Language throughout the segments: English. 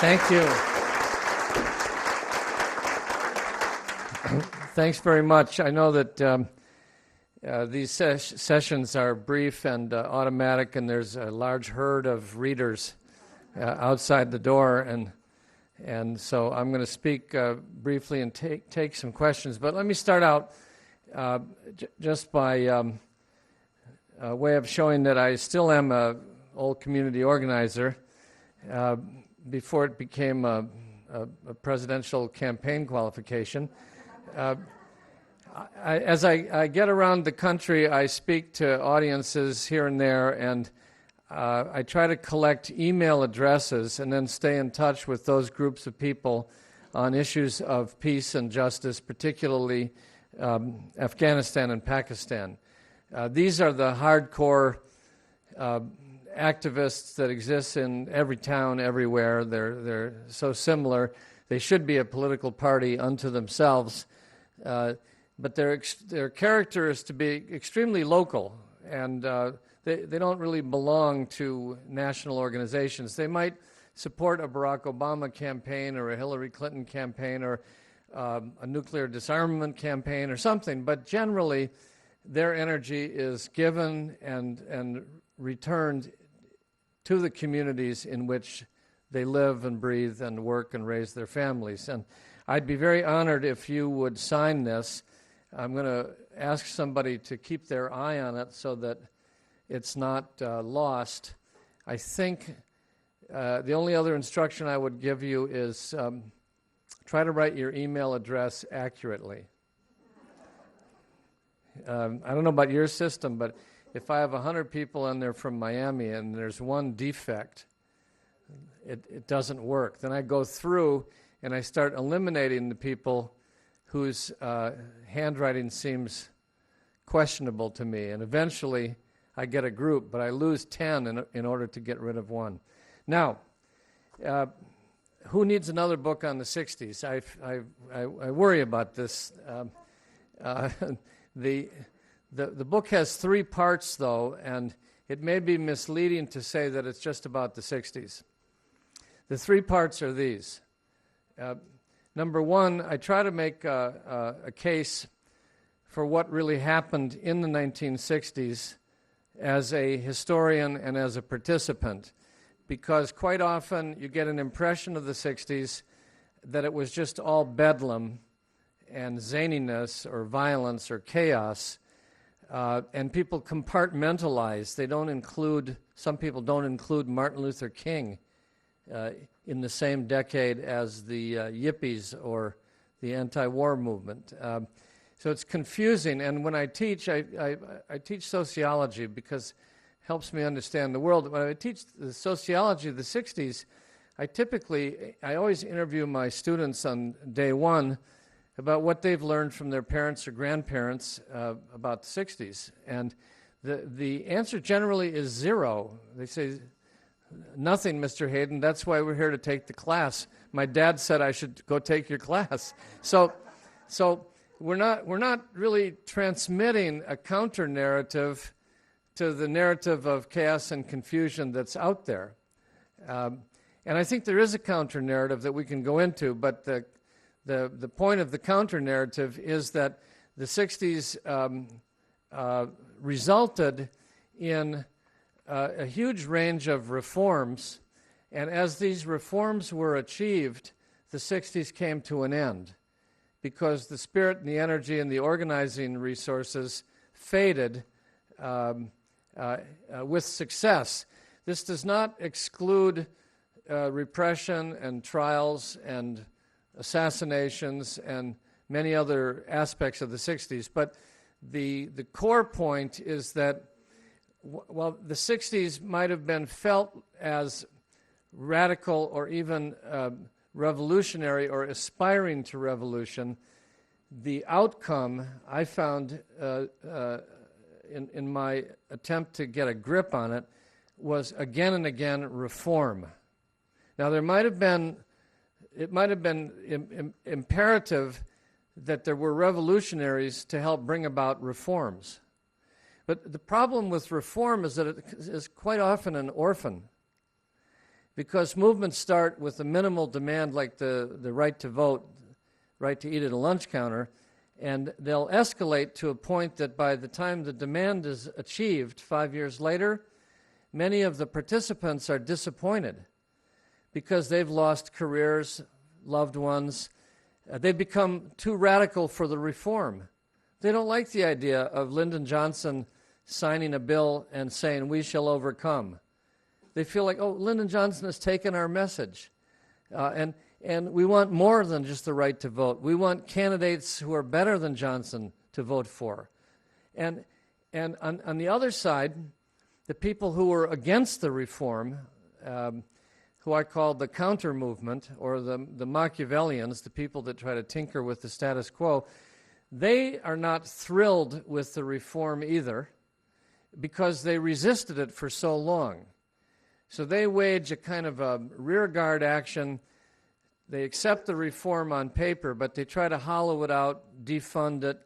Thank you. Thanks very much. I know that these sessions are brief and automatic, and there's a large herd of readers outside the door, and so I'm going to speak briefly and take some questions. But let me start out just by way of showing that I still am an old community organizer. Before it became a presidential campaign qualification. As I get around the country, I speak to audiences here and there, and I try to collect email addresses and then stay in touch with those groups of people on issues of peace and justice, particularly Afghanistan and Pakistan. These are the hardcore activists that exist in every town, everywhere. They're so similar. They should be a political party unto themselves, but their character is to be extremely local, and they don't really belong to national organizations. They might support a Barack Obama campaign or a Hillary Clinton campaign or a nuclear disarmament campaign or something, but generally their energy is given and returned to the communities in which they live and breathe and work and raise their families. And I'd be very honored if you would sign this. I'm going to ask somebody to keep their eye on it so that it's not lost. I think the only other instruction I would give you is try to write your email address accurately. I don't know about your system, but if I have 100 people in there from Miami and there's one defect, it doesn't work. Then I go through and I start eliminating the people whose handwriting seems questionable to me. And eventually I get a group, but I lose 10 in order to get rid of one. Now, who needs another book on the 60s? I worry about this. The book has 3 parts, though, and it may be misleading to say that it's just about the 60s. The 3 parts are these. Number 1, I try to make a case for what really happened in the 1960s as a historian and as a participant, because quite often you get an impression of the 60s that it was just all bedlam and zaniness or violence or chaos. And people compartmentalize. They don't include, some people don't include Martin Luther King in the same decade as the yippies or the anti-war movement. So it's confusing. And when I teach, I teach sociology because it helps me understand the world. When I teach the sociology of the 60s, I always interview my students on day 1 about what they've learned from their parents or grandparents about the 60s. And the answer generally is 0. They say, nothing, Mr. Hayden, that's why we're here to take the class. My dad said I should go take your class. So we're not really transmitting a counter-narrative to the narrative of chaos and confusion that's out there. And I think there is a counter-narrative that we can go into, but the point of the counter-narrative is that the 60s resulted in a huge range of reforms, and as these reforms were achieved, the 60s came to an end because the spirit and the energy and the organizing resources faded with success. This does not exclude repression and trials and assassinations and many other aspects of the 60s. But the core point is that while the 60s might have been felt as radical or even revolutionary or aspiring to revolution, the outcome I found in my attempt to get a grip on it was again and again reform. Now it might have been imperative that there were revolutionaries to help bring about reforms. But the problem with reform is that it is quite often an orphan. because movements start with a minimal demand like the right to vote, right to eat at a lunch counter, and they'll escalate to a point that by the time the demand is achieved 5 years later, many of the participants are disappointed because they've lost careers, loved ones. They've become too radical for the reform. They don't like the idea of Lyndon Johnson signing a bill and saying, "We shall overcome." They feel like, oh, Lyndon Johnson has taken our message. And we want more than just the right to vote. We want candidates who are better than Johnson to vote for. And on the other side, the people who were against the reform, who I call the counter movement, or the Machiavellians, the people that try to tinker with the status quo, they are not thrilled with the reform either because they resisted it for so long. So they wage a kind of a rearguard action. They accept the reform on paper, but they try to hollow it out, defund it,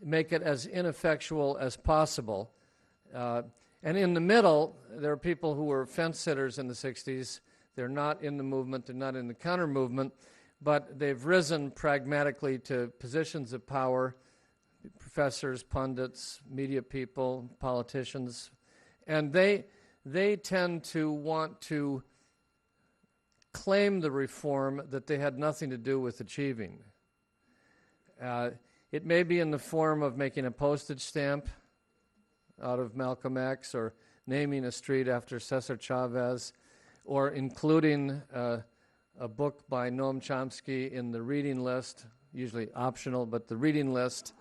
make it as ineffectual as possible. And in the middle, there are people who were fence-sitters in the 60s. They're not in the movement, they're not in the counter-movement, but they've risen pragmatically to positions of power, professors, pundits, media people, politicians, and they tend to want to claim the reform that they had nothing to do with achieving. It may be in the form of making a postage stamp out of Malcolm X, or naming a street after Cesar Chavez, or including a book by Noam Chomsky in the reading list, usually optional, but the reading list.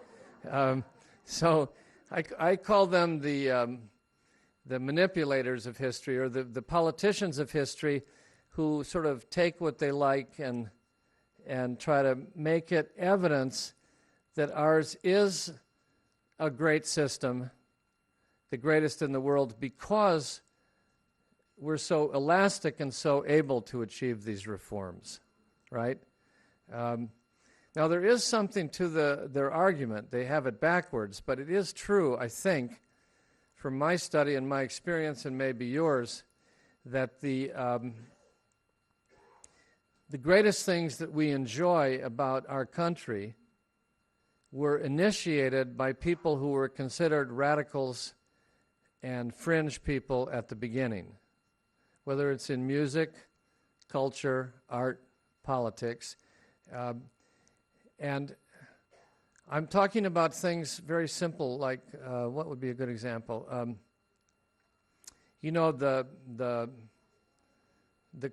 So I call them the manipulators of history, or the politicians of history, who sort of take what they like and try to make it evidence that ours is a great system, the greatest in the world, because we're so elastic and so able to achieve these reforms, right? Now, there is something to their argument. They have it backwards, but it is true, I think, from my study and my experience, and maybe yours, that the greatest things that we enjoy about our country were initiated by people who were considered radicals and fringe people at the beginning, whether it's in music, culture, art, politics. And I'm talking about things very simple, like what would be a good example? You know, the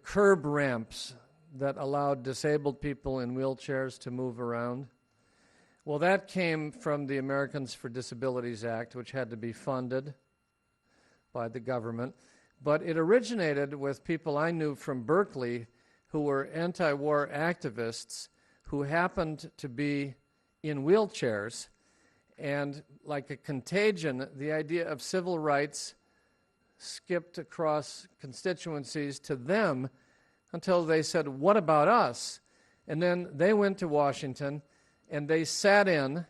curb ramps that allowed disabled people in wheelchairs to move around. Well, that came from the Americans for Disabilities Act, which had to be funded by the government. But it originated with people I knew from Berkeley who were anti-war activists who happened to be in wheelchairs. And like a contagion, the idea of civil rights skipped across constituencies to them until they said, "What about us?" And then they went to Washington and they sat in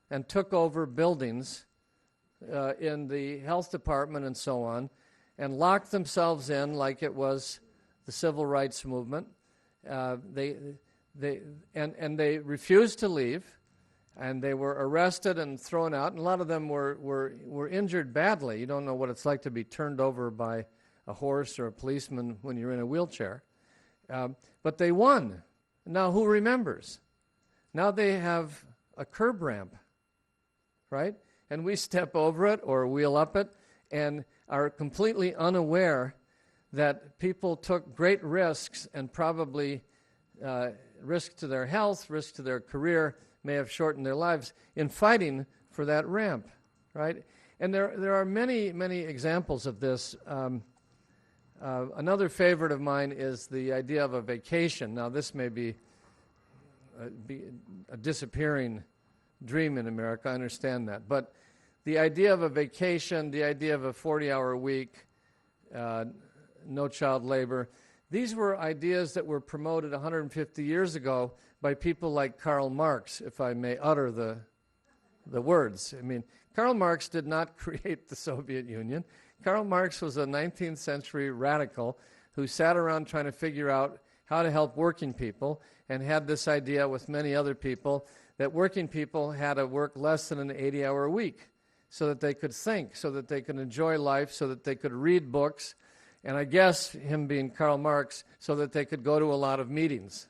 and took over buildings in the health department and so on, and locked themselves in like it was the civil rights movement. They refused to leave, and they were arrested and thrown out. And a lot of them were injured badly. You don't know what it's like to be turned over by a horse or a policeman when you're in a wheelchair. But they won. Now who remembers? Now they have a curb ramp, right? And we step over it or wheel up it and are completely unaware that people took great risks, and probably risk to their health, risk to their career, may have shortened their lives in fighting for that ramp, right? And there are many, many examples of this. Another favorite of mine is the idea of a vacation. Now, this may be a disappearing dream in America, I understand that. But the idea of a vacation, the idea of a 40-hour week, no child labor, these were ideas that were promoted 150 years ago by people like Karl Marx, if I may utter the words. I mean, Karl Marx did not create the Soviet Union. Karl Marx was a 19th century radical who sat around trying to figure out how to help working people, and had this idea with many other people that working people had to work less than an 80-hour week so that they could think, so that they could enjoy life, so that they could read books, and I guess, him being Karl Marx, so that they could go to a lot of meetings.